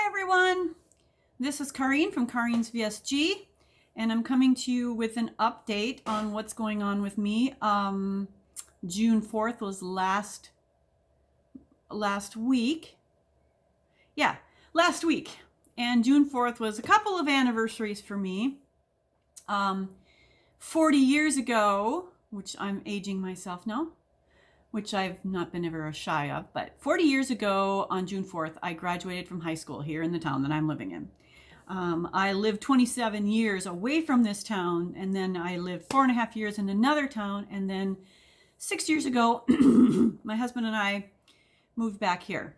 everyone. This is Karine from Karine's VSG, and I'm coming to you with an update on what's going on with me. June 4th was last week. Yeah, last week. And June 4th was a couple of anniversaries for me. 40 years ago, which I'm aging myself now, which I've not been ever shy of, but 40 years ago on June 4th, I graduated from high school here in the town that I'm living in. I lived 27 years away from this town, and then I lived 4.5 years in another town, and then 6 years ago, my husband and I moved back here.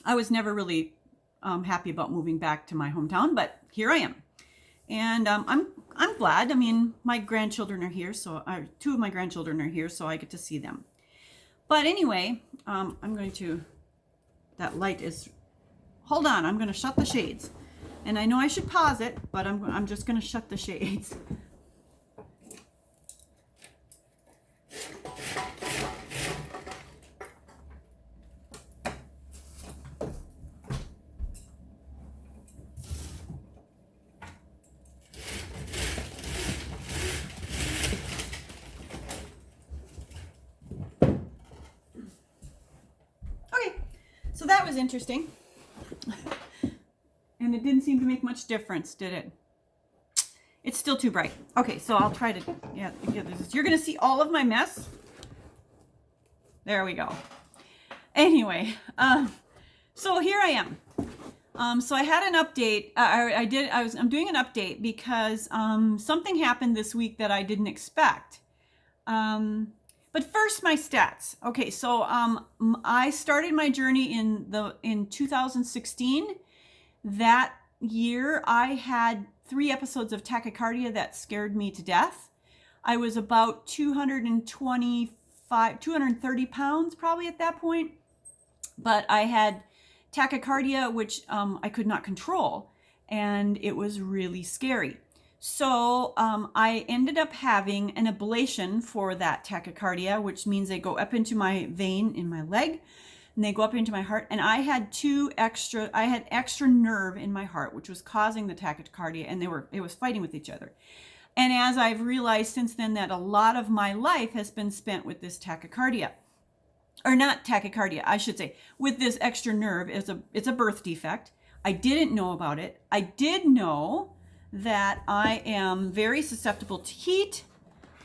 I was never really happy about moving back to my hometown, but here I am. And I'm glad. I mean, my grandchildren are here, so two of my grandchildren are here, so I get to see them. But anyway, I'm going to, that light is, hold on, I'm going to shut the shades. And I know I should pause it, but I'm just going to shut the shades. So that was interesting. And it didn't seem to make much difference, did it? It's still too bright. Okay, so I'll try to, you're going to see all of my mess. There we go. Anyway, so here I am. So I had an update. I'm doing an update because something happened this week that I didn't expect. But first, my stats. Okay, so I started my journey in 2016. That year, I had 3 episodes of tachycardia that scared me to death. I was about 230 pounds probably at that point. But I had tachycardia, which I could not control, and it was really scary. So I ended up having an ablation for that tachycardia, which means they go up into my vein in my leg, and they go up into my heart. And I had extra nerve in my heart, which was causing the tachycardia, and it was fighting with each other. And as I've realized since then that a lot of my life has been spent with this tachycardia, or not tachycardia, I should say, with this extra nerve. It's a birth defect. I didn't know about it. I did know that I am very susceptible to heat.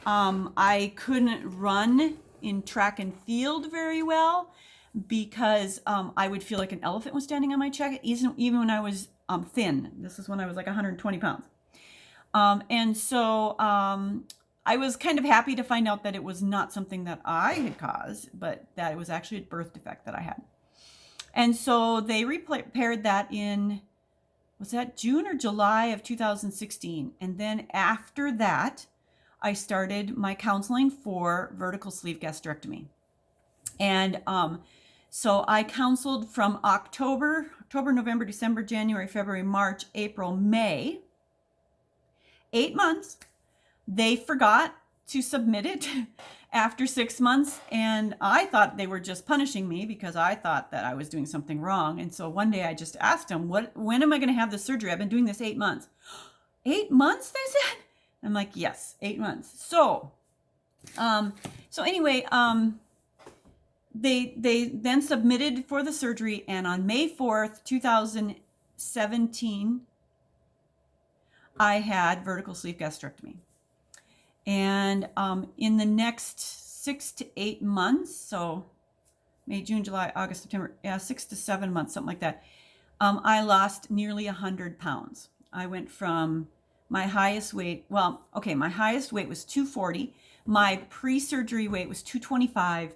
I couldn't run in track and field very well because I would feel like an elephant was standing on my chest, even when I was thin. This is when I was like 120 pounds. And so I was kind of happy to find out that it was not something that I had caused, but that it was actually a birth defect that I had. And so they repaired that in, was that June or July of 2016? And then after that, I started my counseling for vertical sleeve gastrectomy. And so I counseled from October, November, December, January, February, March, April, May. 8 months. They forgot to submit it after 6 months, and I thought they were just punishing me because I thought that I was doing something wrong. And so one day I just asked them, when am I going to have the surgery? I've been doing this 8 months. 8 months, they said? I'm like, yes, 8 months. So anyway, they then submitted for the surgery, and on May 4th, 2017, I had vertical sleeve gastrectomy. And in the next 6 to 8 months, so May, June, July, August, September, 6 to 7 months, something like that, I lost nearly 100 pounds. I went from my highest weight, my highest weight was 240. My pre-surgery weight was 225.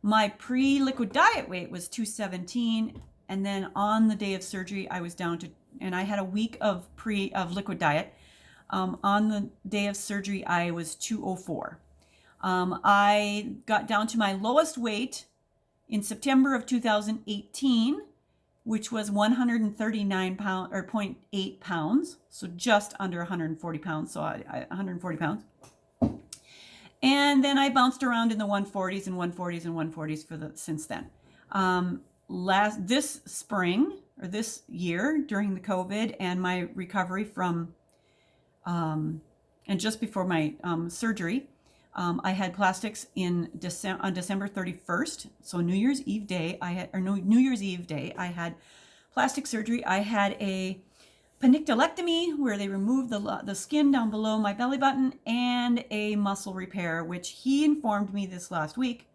My pre-liquid diet weight was 217. And then on the day of surgery, I was down to, and I had a week of liquid diet. On the day of surgery, I was 204. I got down to my lowest weight in September of 2018, which was 139 pounds or 0.8 pounds. So just under 140 pounds. So 140 pounds. And then I bounced around in the 140s and 140s and 140s since then. This spring, or this year during the COVID and my recovery from, and just before my surgery, I had plastics on December 31st. So New Year's Eve day, New Year's Eve day, I had plastic surgery. I had a panniculectomy where they removed the skin down below my belly button, and a muscle repair, which he informed me this last week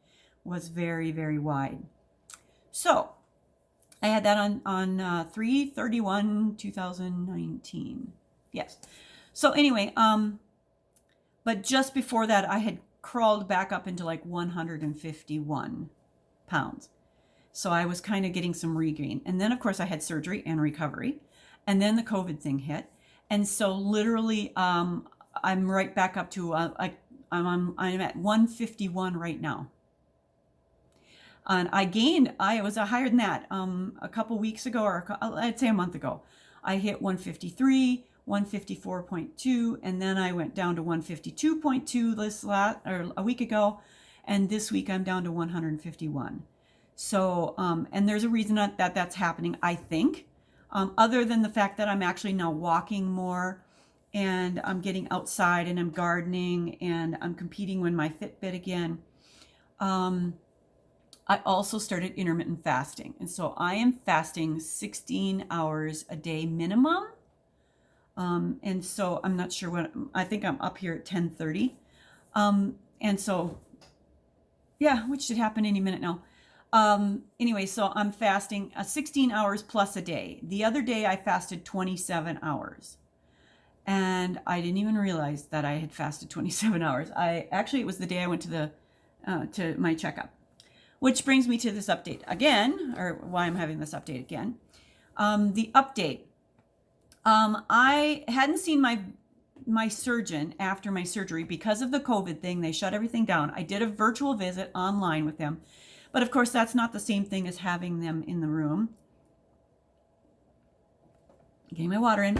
was very, very wide. So I had that on 3/31/2019. Yes. So anyway, but just before that, I had crawled back up into like 151 pounds. So I was kind of getting some regain. And then, of course, I had surgery and recovery. And then the COVID thing hit. And so literally, I'm right back up to, I'm at 151 right now. And I was higher than that a couple weeks ago, or I'd say a month ago. I hit 153, 154.2, and then I went down to 152.2 a week ago, and this week I'm down to 151. So, and there's a reason that's happening, I think, other than the fact that I'm actually now walking more, and I'm getting outside, and I'm gardening, and I'm competing with my Fitbit again. I also started intermittent fasting, and so I am fasting 16 hours a day minimum. And so I'm not sure I think I'm up here at 10:30. And so, yeah, which should happen any minute now. Anyway, so I'm fasting 16 hours plus a day. The other day I fasted 27 hours. And I didn't even realize that I had fasted 27 hours. It was the day I went to my checkup. Which brings me to this update again, or why I'm having this update again. The update. I hadn't seen my surgeon after my surgery because of the COVID thing. They shut everything down. I did a virtual visit online with them. But of course, that's not the same thing as having them in the room. Getting my water in.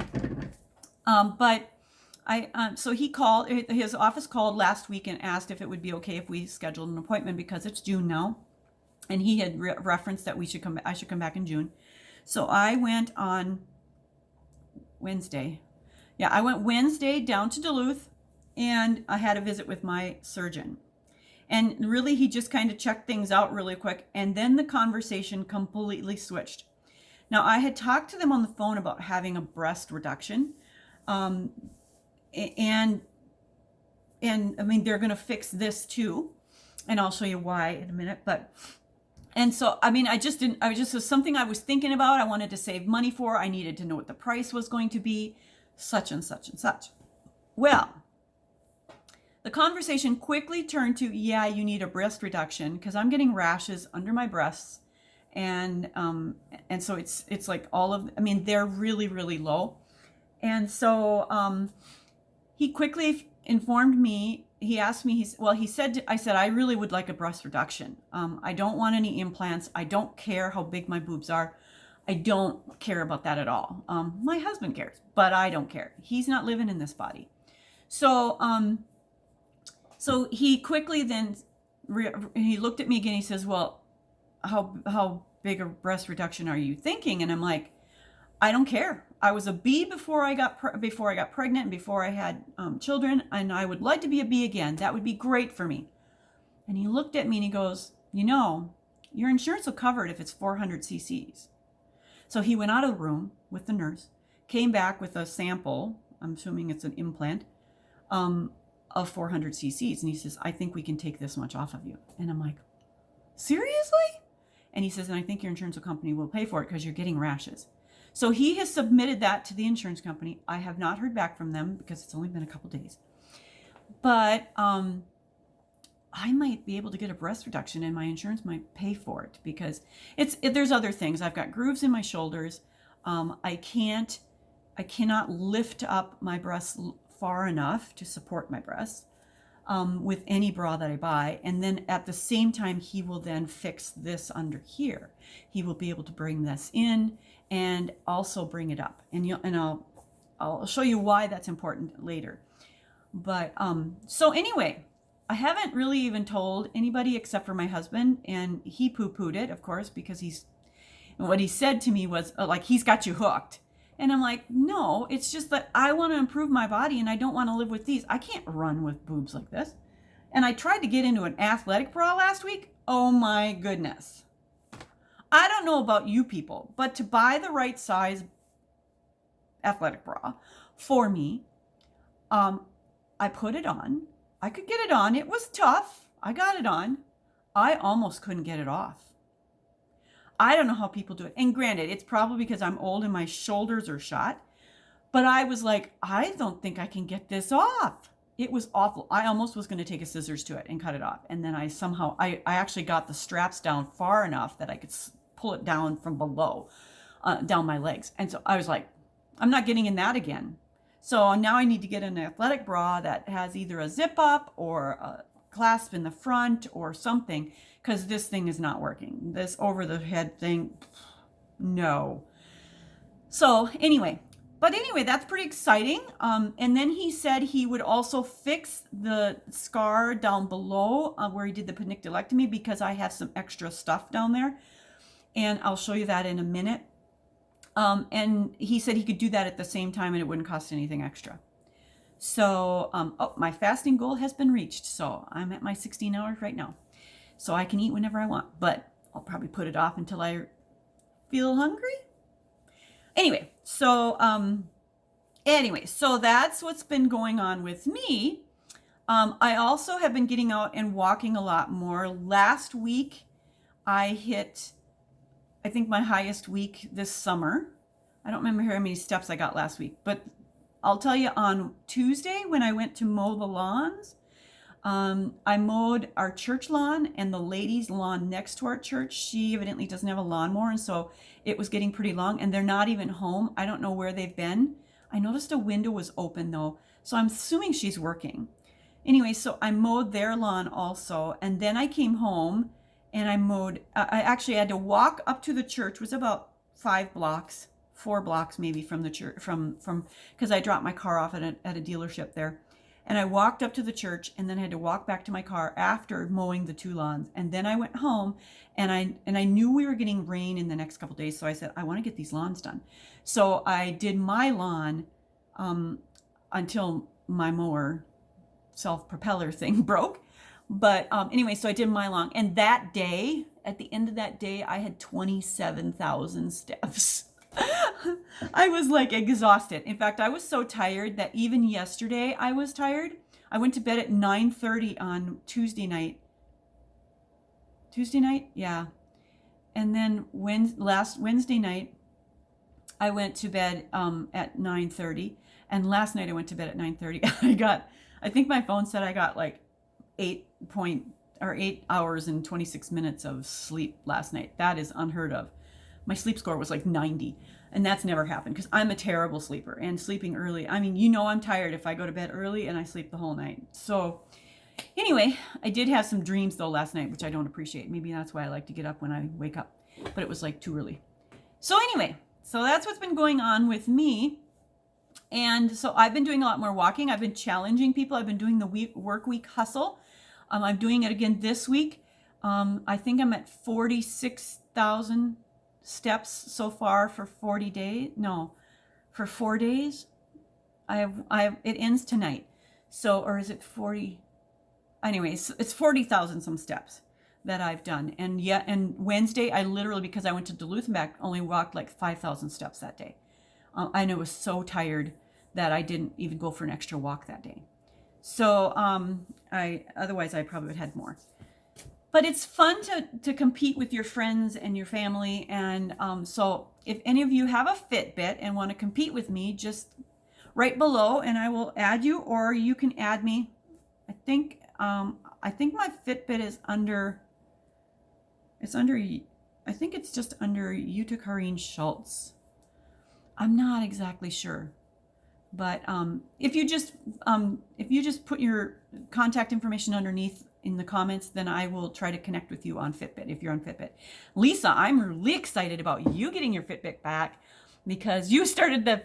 So his office called last week and asked if it would be okay if we scheduled an appointment because it's June now. And he had referenced that I should come back in June. So I went on Wednesday. Yeah, I went Wednesday down to Duluth, and I had a visit with my surgeon. And really, he just kind of checked things out really quick, and then the conversation completely switched. Now, I had talked to them on the phone about having a breast reduction, and I mean, they're going to fix this too, and I'll show you why in a minute. And so, I mean, it was something I was thinking about. I wanted to save money for. I needed to know what the price was going to be, such and such and such. Well, the conversation quickly turned to, yeah, you need a breast reduction because I'm getting rashes under my breasts. And so it's like they're really, really low. And so he quickly informed me. He asked me, I said, I really would like a breast reduction. I don't want any implants. I don't care how big my boobs are. I don't care about that at all. My husband cares, but I don't care. He's not living in this body. So he quickly then, he looked at me again. He says, well, how big a breast reduction are you thinking? And I'm like, I don't care. I was a B before I got pregnant and before I had children, and I would like to be a B again. That would be great for me. And he looked at me and he goes, your insurance will cover it if it's 400 cc's. So he went out of the room with the nurse, came back with a sample, I'm assuming it's an implant, of 400 cc's. And he says, I think we can take this much off of you. And I'm like, seriously? And he says, and I think your insurance company will pay for it because you're getting rashes. So he has submitted that to the insurance company. I have not heard back from them because it's only been a couple days. But I might be able to get a breast reduction and my insurance might pay for it because there's other things. I've got grooves in my shoulders. I cannot lift up my breasts far enough to support my breasts with any bra that I buy. And then at the same time, he will then fix this under here. He will be able to bring this in and also bring it up. And I'll show you why that's important later. But so anyway, I haven't really even told anybody except for my husband, and he poo-pooed it, of course, because And what he said to me was like, he's got you hooked. And I'm like, no, it's just that I want to improve my body and I don't want to live with these. I can't run with boobs like this. And I tried to get into an athletic bra last week. Oh my goodness. I don't know about you people, but to buy the right size athletic bra for me, I put it on. I could get it on. It was tough. I got it on. I almost couldn't get it off. I don't know how people do it. And granted, it's probably because I'm old and my shoulders are shot. But I was like, I don't think I can get this off. It was awful. I almost was going to take a scissors to it and cut it off. And then I actually got the straps down far enough that I could pull it down from below, down my legs. And so I was like, I'm not getting in that again. So now I need to get an athletic bra that has either a zip up or a clasp in the front or something, because this thing is not working. This over the head thing, no. So anyway, that's pretty exciting. And then he said he would also fix the scar down below where he did the panniculectomy, because I have some extra stuff down there. And I'll show you that in a minute. And he said he could do that at the same time and it wouldn't cost anything extra. So, my fasting goal has been reached. So I'm at my 16 hours right now. So I can eat whenever I want, but I'll probably put it off until I feel hungry. Anyway, so that's what's been going on with me. I also have been getting out and walking a lot more. Last week, I hit, I think, my highest week this summer. I don't remember how many steps I got last week, but I'll tell you, on Tuesday when I went to mow the lawns, I mowed our church lawn and the ladies' lawn next to our church. She evidently doesn't have a lawnmower, and so it was getting pretty long, and they're not even home. I don't know where they've been. I noticed a window was open though, so I'm assuming she's working. Anyway, so I mowed their lawn also, and then I came home and I mowed, I actually had to walk up to the church. It was about 4 blocks maybe from the church, from because I dropped my car off at a dealership there. And I walked up to the church, and then I had to walk back to my car after mowing the 2 lawns. And then I went home, and I knew we were getting rain in the next couple days, so I said, I want to get these lawns done. So I did my lawn until my mower self-propeller thing broke. But anyway, so I did my lawn. And that day, at the end of that day, I had 27,000 steps. I was like exhausted. In fact, I was so tired that even yesterday I was tired. I went to bed at 9:30 on Tuesday night. Yeah. And then last Wednesday night, I went to bed at 9:30. And last night I went to bed at 9:30. I think my phone said I got like 8 hours and 26 minutes of sleep last night. That is unheard of. My sleep score was like 90, and that's never happened because I'm a terrible sleeper, and sleeping early. I mean, I'm tired if I go to bed early and I sleep the whole night. So anyway, I did have some dreams though last night, which I don't appreciate. Maybe that's why I like to get up when I wake up, but it was like too early. So anyway, so that's what's been going on with me. And so I've been doing a lot more walking. I've been challenging people. I've been doing the work week hustle. I'm doing it again this week. I think I'm at 46,000 steps so far for 40 days. No, for 4 days. It ends tonight. So, or is it 40? Anyways, it's 40,000 some steps that I've done. And Wednesday, I literally, because I went to Duluth and back, only walked like 5,000 steps that day. I know I was so tired that I didn't even go for an extra walk that day. So, otherwise I probably would have had more. But it's fun to compete with your friends and your family. And so if any of you have a Fitbit and want to compete with me, just write below and I will add you, or you can add me. I think my Fitbit is under, I think it's just under Uta Kareen Schultz. I'm not exactly sure. But if you just put your contact information underneath in the comments, then I will try to connect with you on Fitbit if you're on Fitbit. Lisa, I'm really excited about you getting your Fitbit back because you started the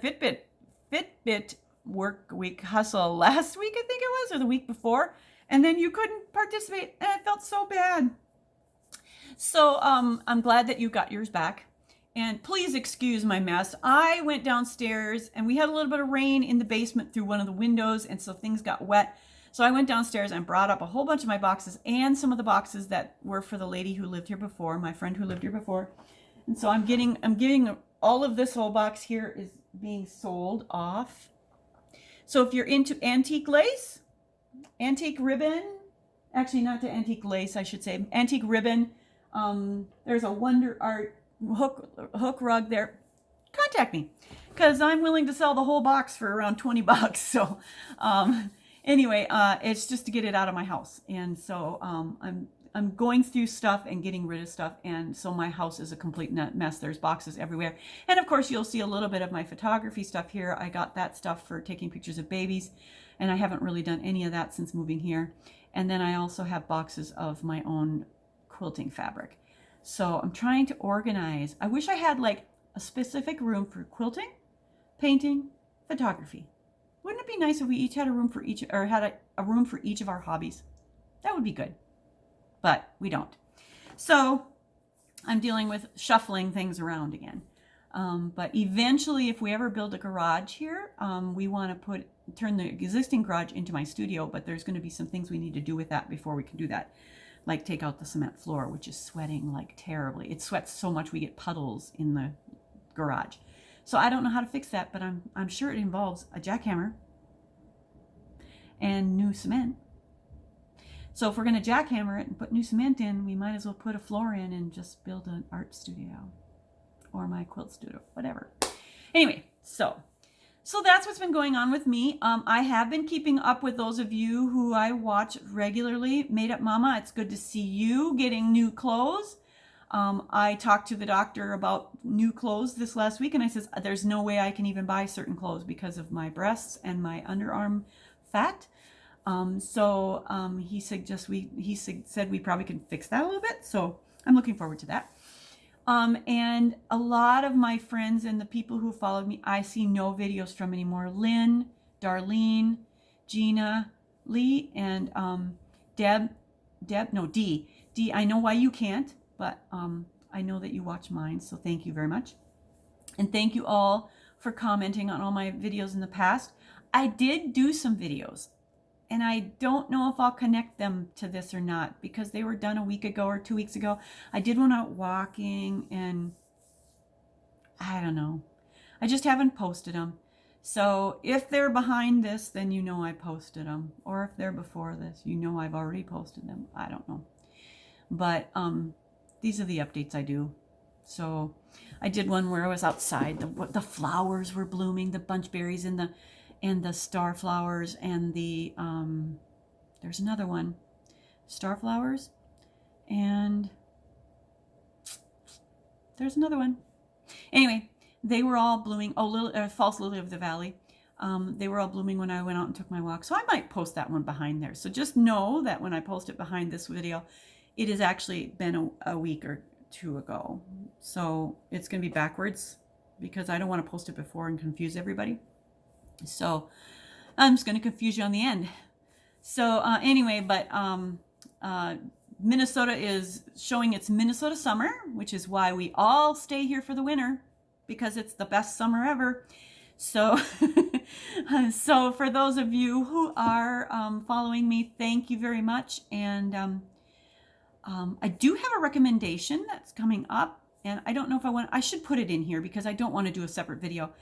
Fitbit work week hustle last week, I think it was, or the week before, and then you couldn't participate, and I felt so bad. So I'm glad that you got yours back. And please excuse my mess. I went downstairs and we had a little bit of rain in the basement through one of the windows, and so things got wet. So I went downstairs and brought up a whole bunch of my boxes and some of the boxes that were for the lady who lived here before, my friend who lived here before. And so I'm getting all of this whole box here is being sold off. So if you're into antique lace, antique ribbon, actually not the antique lace, I should say, antique ribbon, there's a Wonder Art hook rug there, contact me, because I'm willing to sell the whole box for around 20 bucks. So anyway, it's just to get it out of my house. And so I'm going through stuff and getting rid of stuff, and so my house is a complete mess. There's boxes everywhere. And of course you'll see a little bit of my photography stuff here. I got that stuff for taking pictures of babies, and I haven't really done any of that since moving here. And then I also have boxes of my own quilting fabric. So I'm trying to organize. I wish I had like a specific room for quilting, painting, photography. Wouldn't it be nice if we each had a room for each, or had a room for each of our hobbies? That would be good, but we don't. So I'm dealing with shuffling things around again. But eventually, if we ever build a garage here, we want to turn the existing garage into my studio, but there's going to be some things we need to do with that before we can do that. Like take out the cement floor, which is sweating like terribly. It sweats so much we get puddles in the garage. So I don't know how to fix that, but I'm sure it involves a jackhammer and new cement. So if we're going to jackhammer it and put new cement in, we might as well put a floor in and just build an art studio or my quilt studio, whatever. Anyway, so that's what's been going on with me. I have been keeping up with those of you who I watch regularly. Made Up Mama, it's good to see you getting new clothes. I talked to the doctor about new clothes this last week, and I says, there's no way I can even buy certain clothes because of my breasts and my underarm fat. He said we probably can fix that a little bit. So I'm looking forward to that. And a lot of my friends and the people who followed me, I see no videos from anymore. Lynn, Darlene, Gina, Lee, and Dee. Dee, I know why you can't, but I know that you watch mine, so thank you very much. And thank you all for commenting on all my videos in the past. I did do some videos, and I don't know if I'll connect them to this or not because they were done a week ago or 2 weeks ago. I did one out walking, and I don't know. I just haven't posted them. So if they're behind this, then you know I posted them. Or if they're before this, you know I've already posted them. I don't know. But these are the updates I do. So I did one where I was outside. The flowers were blooming, the bunchberries and the star flowers, and the there's another one, star flowers, and there's another one. Anyway, they were all blooming. False lily of the valley. They were all blooming when I went out and took my walk. So I might post that one behind there. So just know that when I post it behind this video, it has actually been a week or two ago. So it's going to be backwards because I don't want to post it before and confuse everybody. So I'm just going to confuse you on the end. So anyway, but Minnesota is showing its Minnesota summer, which is why we all stay here for the winter, because it's the best summer ever. So, so for those of you who are following me, thank you very much. And I do have a recommendation that's coming up, and I don't know if I should put it in here because I don't want to do a separate video.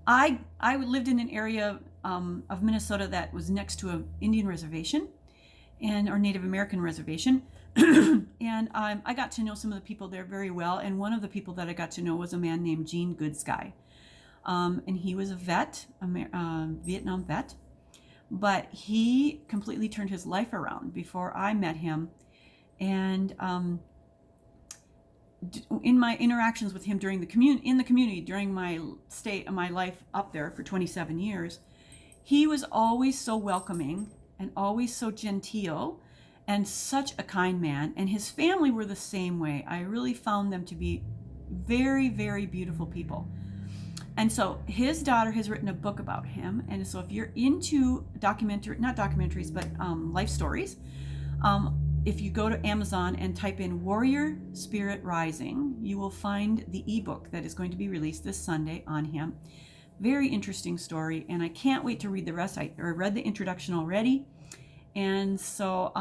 I lived in an area of Minnesota that was next to an Indian reservation or Native American reservation. And I got to know some of the people there very well. And one of the people that I got to know was a man named Gene Goodsky. And he was a vet, Vietnam vet. But he completely turned his life around before I met him. And in my interactions with him during in the community during my life up there for 27 years, he was always so welcoming and always so genteel and such a kind man. And his family were the same way. I really found them to be very, very beautiful people. And so his daughter has written a book about him. And so if you're into not documentaries, but life stories, if you go to Amazon and type in Warrior Spirit Rising, you will find the ebook that is going to be released this Sunday on him. Very interesting story, and I can't wait to read the rest. I read the introduction already, and so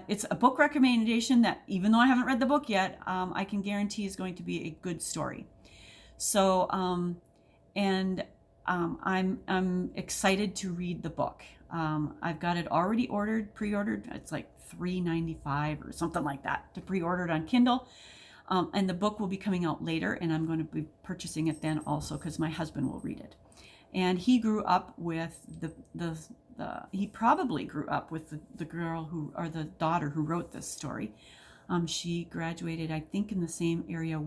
it's a book recommendation that, even though I haven't read the book yet, I can guarantee is going to be a good story. So, I'm excited to read the book. I've got it already pre-ordered. It's like $3.95 or something like that to pre-order it on Kindle. And the book will be coming out later, and I'm going to be purchasing it then also because my husband will read it. And he grew up with he probably grew up with the girl or the daughter who wrote this story. She graduated, I think, in the same area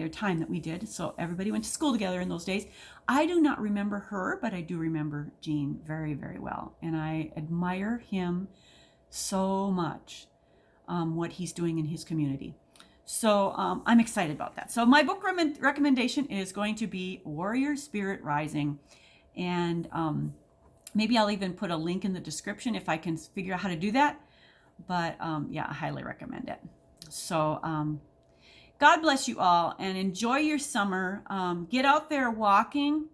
time that we did. So everybody went to school together in those days. I do not remember her, but I do remember Gene very, very well. And I admire him so much, what he's doing in his community. So I'm excited about that. So my book recommendation is going to be Warrior Spirit Rising. And maybe I'll even put a link in the description if I can figure out how to do that. But yeah, I highly recommend it. So God bless you all and enjoy your summer. Get out there walking.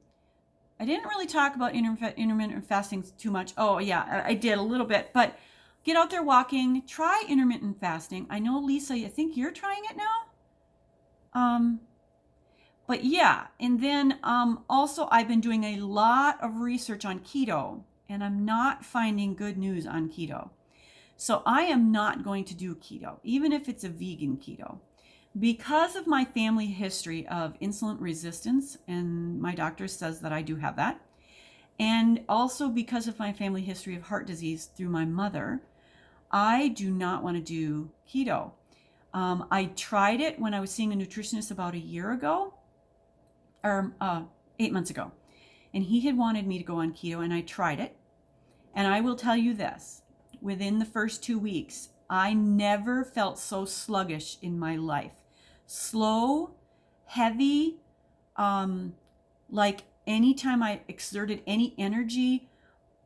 I didn't really talk about intermittent fasting too much. Oh yeah, I did a little bit, but get out there walking. Try intermittent fasting. I know, Lisa, I think you're trying it now. But yeah, and then also I've been doing a lot of research on keto, and I'm not finding good news on keto. So I am not going to do keto, even if it's a vegan keto, because of my family history of insulin resistance, and my doctor says that I do have that, and also because of my family history of heart disease through my mother. I do not want to do keto. I tried it when I was seeing a nutritionist about a year ago, or 8 months ago, and he had wanted me to go on keto, and I tried it. And I will tell you this. Within the first 2 weeks, I never felt so sluggish in my life. Slow, heavy, like anytime I exerted any energy,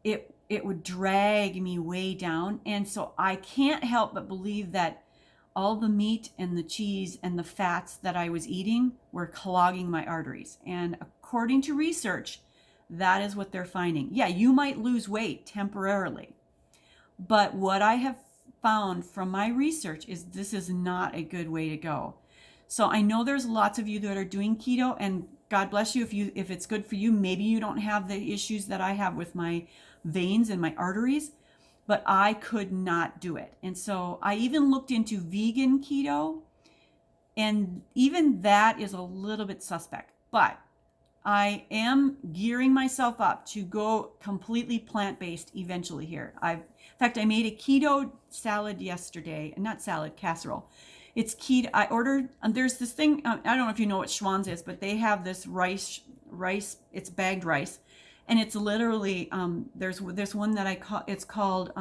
it would drag me way down. And so I can't help but believe that all the meat and the cheese and the fats that I was eating were clogging my arteries. And according to research, that is what they're finding. Yeah, you might lose weight temporarily. But what I have found from my research is this is not a good way to go. So I know there's lots of you that are doing keto, and God bless you if it's good for you. Maybe you don't have the issues that I have with my veins and my arteries, but I could not do it. And so I even looked into vegan keto, and even that is a little bit suspect. But I am gearing myself up to go completely plant-based eventually here. In fact, I made a keto salad yesterday, not salad, casserole. It's keto. I ordered, there's this thing, I don't know if you know what Schwann's is, but they have this rice, it's bagged rice. And it's literally, there's one that it's called,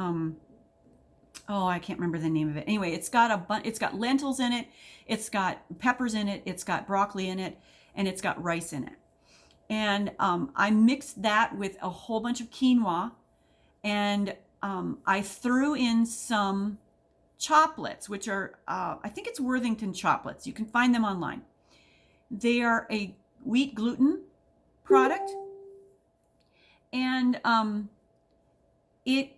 I can't remember the name of it. Anyway, it's got lentils in it, it's got peppers in it, it's got broccoli in it, and it's got rice in it. And I mixed that with a whole bunch of quinoa, and I threw in some choplets, which are, I think it's Worthington choplets. You can find them online. They are a wheat gluten product. And we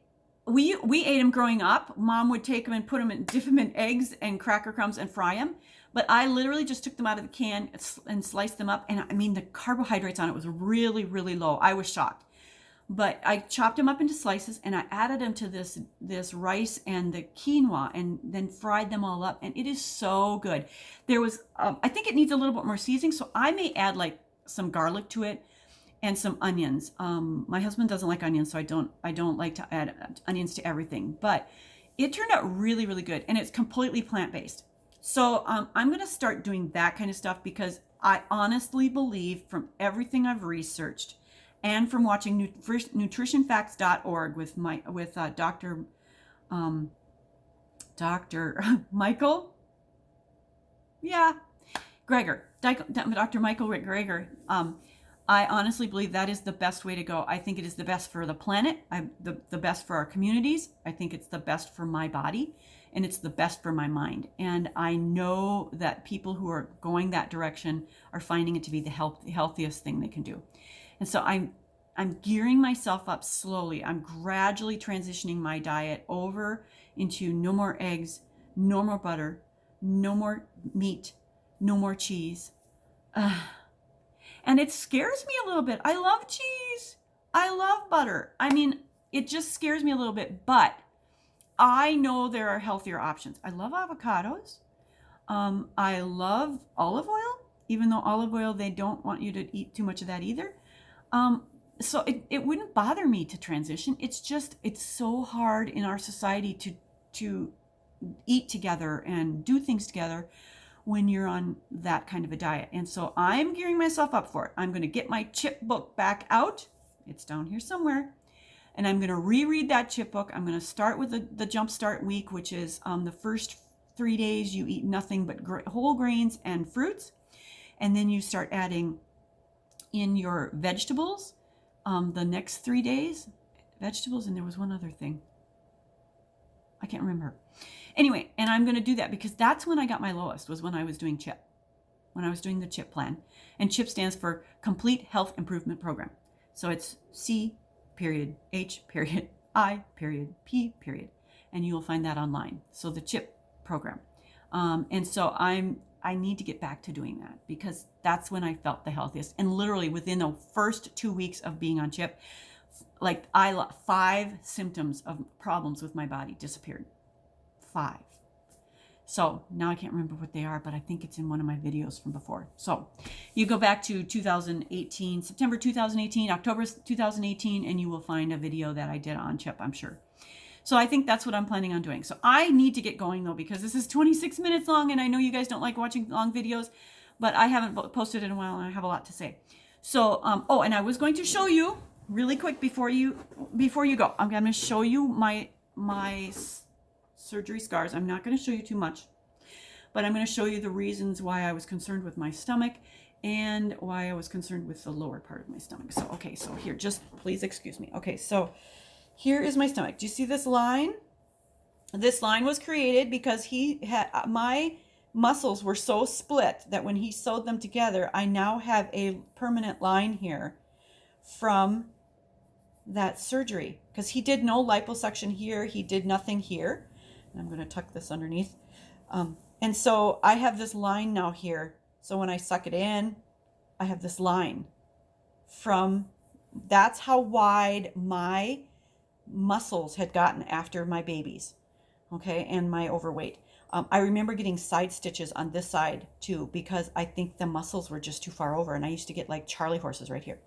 ate them growing up. Mom would take them and dip them in eggs and cracker crumbs and fry them. But I literally just took them out of the can and sliced them up. And I mean, the carbohydrates on it was really, really low. I was shocked. But I chopped them up into slices, and I added them to this rice and the quinoa, and then fried them all up. And it is so good. There was, I think it needs a little bit more seasoning, so I may add like some garlic to it and some onions. My husband doesn't like onions, so I don't like to add onions to everything. But it turned out really, really good, and it's completely plant-based. So I'm going to start doing that kind of stuff, because I honestly believe, from everything I've researched and from watching nutritionfacts.org with Dr. Michael, Greger, Dr. Michael Greger. I honestly believe that is the best way to go. I think it is the best for the planet, the best for our communities. I think it's the best for my body. and it's the best for my mind. And I know that people who are going that direction are finding it to be the healthiest thing they can do. And so I'm gearing myself up slowly. I'm gradually transitioning my diet over into no more eggs, no more butter, no more meat, no more cheese. And it scares me a little bit. I love cheese. I love butter. I mean, it just scares me a little bit, but I know there are healthier options. I love avocados. I love olive oil, even though olive oil, they don't want you to eat too much of that either. So it wouldn't bother me to transition. It's just, it's so hard in our society to eat together and do things together when you're on that kind of a diet. And so I'm gearing myself up for it. I'm going to get my chip book back out. It's down here somewhere. And I'm going to reread that chip book. I'm going to start with the Jumpstart week, which is the first 3 days you eat nothing but whole grains and fruits. And then you start adding in your vegetables the next 3 days. Vegetables, and there was one other thing. I can't remember. Anyway, and I'm going to do that because that's when I got my lowest, was when I was doing CHIP, when I was doing the CHIP plan. And CHIP stands for Complete Health Improvement Program. So it's C period, H period, I period, P period. And you will find that online. So the CHIP program. And so I need to get back to doing that because that's when I felt the healthiest. And literally within the first 2 weeks of being on CHIP, like 5 symptoms of problems with my body disappeared. 5. So now I can't remember what they are, but I think it's in one of my videos from before. So you go back to 2018, September 2018, October 2018, and you will find a video that I did on CHIP, I'm sure. So I think that's what I'm planning on doing. So I need to get going though, because this is 26 minutes long, and I know you guys don't like watching long videos, but I haven't posted in a while and I have a lot to say. So, oh, and I was going to show you really quick before you go. I'm going to show you my surgery scars. I'm not going to show you too much, but I'm going to show you the reasons why I was concerned with my stomach and why I was concerned with the lower part of my stomach. So, okay, so here, just please excuse me. Okay, so here is my stomach. Do you see this line? This line was created because my muscles were so split that when he sewed them together, I now have a permanent line here from that surgery, because he did no liposuction here. He did nothing here. And I'm going to tuck this underneath. And so I have this line now here. So when I suck it in, I have this line that's how wide my muscles had gotten after my babies. Okay. And my overweight. I remember getting side stitches on this side too, because I think the muscles were just too far over. And I used to get like Charlie horses right here.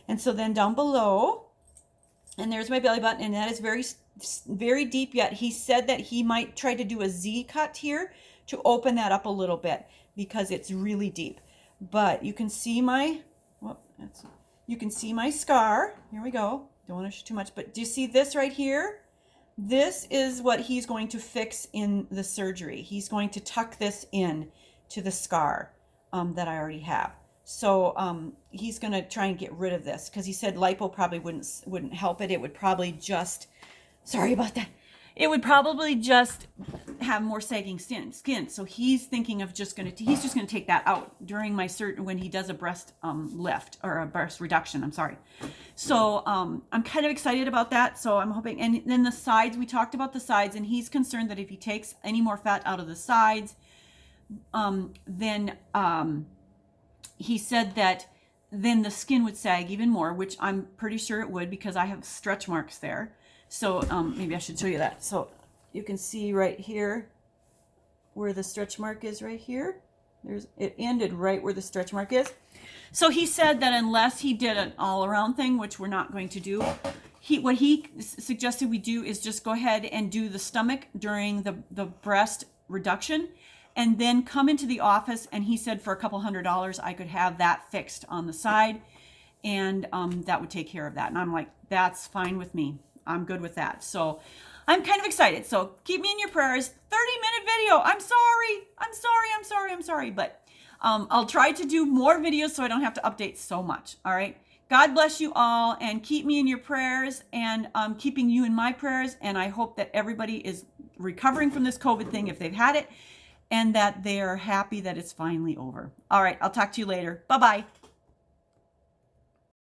And so then down below, and there's my belly button, and that is very, very deep yet. He said that he might try to do a Z cut here to open that up a little bit because it's really deep. But you can see you can see my scar. Here we go. Don't want to show too much, but do you see this right here? This is what he's going to fix in the surgery. He's going to tuck this in to the scar that I already have. So he's going to try and get rid of this because he said lipo probably wouldn't help it. It would probably just, sorry about that. It would probably just have more sagging skin. So he's thinking of he's just going to take that out during when he does a breast lift or a breast reduction. I'm sorry. So I'm kind of excited about that. So I'm hoping, and then the sides, we talked about the sides, and he's concerned that if he takes any more fat out of the sides, then he said that then the skin would sag even more, which I'm pretty sure it would because I have stretch marks there. So maybe I should show you that. So you can see right here where the stretch mark is right here. It ended right where the stretch mark is. So he said that unless he did an all-around thing, which we're not going to do, what he suggested we do is just go ahead and do the stomach during the breast reduction, and then come into the office, and he said for a couple $100 I could have that fixed on the side, and that would take care of that. And I'm like, that's fine with me. I'm good with that. So I'm kind of excited. So keep me in your prayers. 30-minute video. I'm sorry. But I'll try to do more videos so I don't have to update so much. All right. God bless you all, and keep me in your prayers, and keeping you in my prayers. And I hope that everybody is recovering from this COVID thing if they've had it, and that they are happy that it's finally over. All right, I'll talk to you later. Bye-bye.